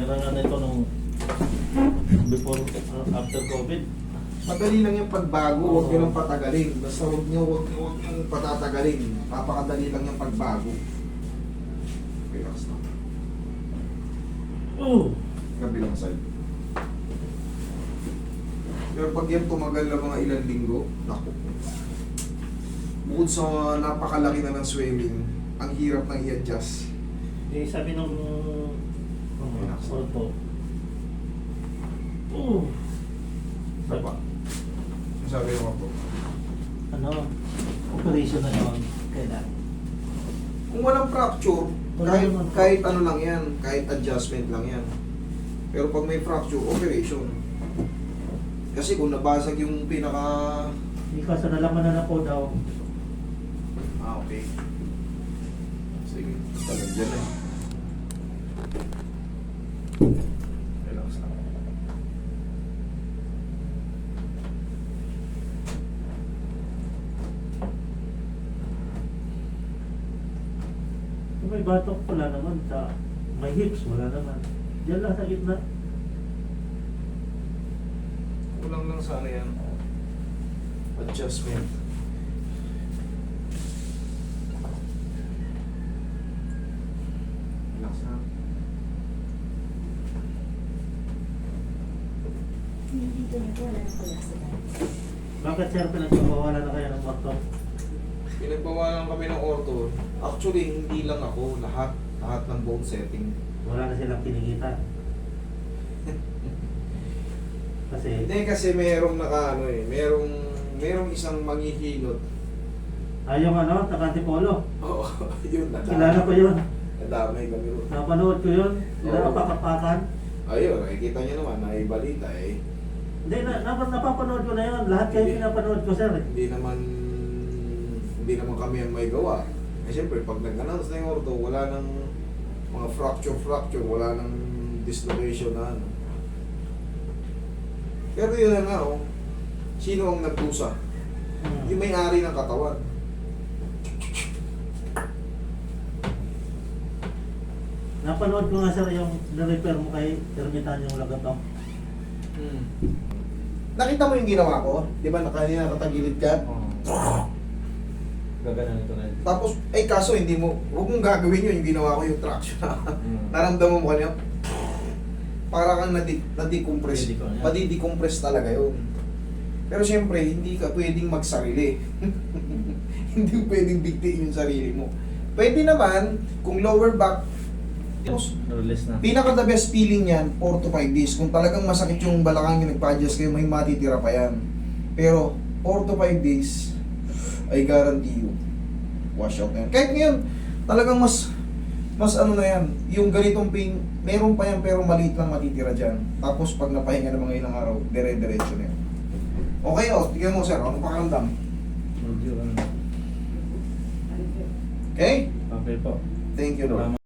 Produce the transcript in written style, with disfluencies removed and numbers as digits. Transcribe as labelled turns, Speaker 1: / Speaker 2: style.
Speaker 1: Meron na nito nung before, after COVID.
Speaker 2: Madali lang yung pagbago, huwag nyo lang patagalin. Basta huwag nyo patatagalin. Napakadali lang yung pagbago. Relax na. Kabilang side. Pero pag yan tumagal na mga ilang linggo, naku. Bukod sa napakalaki na ng swelling, ang hirap nang i-adjust.
Speaker 1: Eh, sabi nung
Speaker 2: Relax.
Speaker 1: ortho.
Speaker 2: Ano pa? Ang sabi naman po.
Speaker 1: Ano? Operation na yun. Kailan?
Speaker 2: Kung walang fracture, kahit ano lang yan, kahit adjustment lang yan. Pero pag may fracture, operation. Kasi kung nabasag yung pinaka...
Speaker 1: Hindi kasi nalaman na po daw.
Speaker 2: Okay. Sige, tagal dyan eh. Relax lang.
Speaker 1: Kung may batok wala naman sa may hips, wala naman. Diyan lang sa gitna.
Speaker 2: Kulang lang sana yan. Adjustment. Relax na.
Speaker 3: Dito niyo po, wala na pala sa dati.
Speaker 1: Bakit sir pinagpapawala na kaya ng batok?
Speaker 2: Pinagbawalan kami ng ortho. Actually, hindi lang ako. Lahat ng bone setting.
Speaker 1: Wala na silang kinikita. Kasi,
Speaker 2: Hindi kasi merong nakaano eh. Merong isang manghihilot.
Speaker 1: yung ano, Takantipolo.
Speaker 2: Oo, yun.
Speaker 1: Kilala ko yun.
Speaker 2: Nadamay kami ron.
Speaker 1: Napanood ko yun.
Speaker 2: Oo.
Speaker 1: Napakapakan.
Speaker 2: Ayun, nakikita niyo naman, naibalita eh.
Speaker 1: Hindi, napapanood ko na yun. Lahat kayo pinapanood ko sir.
Speaker 2: Hindi naman kami ang may gawa. Eh siyempre, pag nag-announce na yung ortho, wala nang mga fracture, wala nang dislocation na ano. Pero yun na nga oh, sino ang nagdusa? Yung may-ari ng katawan.
Speaker 1: Napanood ko nga sir yung na-repair mo kay Ermitan yung lagatong.
Speaker 2: Nakita mo yung ginawa ko? Di ba kanina nakatagilid ka?
Speaker 4: Gaganan ito na.
Speaker 2: Tapos, kaso hindi mo, huwag mong gagawin yun yung ginawa ko yung traction. Naramdaman mo kanina? Para kang nadi-decompress. Madi-decompress talaga yun. Pero siyempre, hindi ka pwedeng magsarili. Hindi pwedeng bigtiin yung sarili mo. Pwede naman, kung lower back,
Speaker 4: Release na.
Speaker 2: pinaka the best feeling yan, 4 to 5 days. Kung talagang masakit yung balakang yung nagpa-adjust kayo, may matitira pa yan. Pero, 4 to 5 days, I guarantee you, wash out na yan. Kahit ngayon, talagang mas ano na yan, yung ganitong pain, meron pa yan pero maliit lang matitira dyan. Tapos pag napahinga ng mga ilang araw, dire-diretso na yan. Okay, tignan mo sir, anong pakiramdam?
Speaker 4: Medyo ano.
Speaker 2: Okay?
Speaker 4: Okay po.
Speaker 2: Thank you, Lord.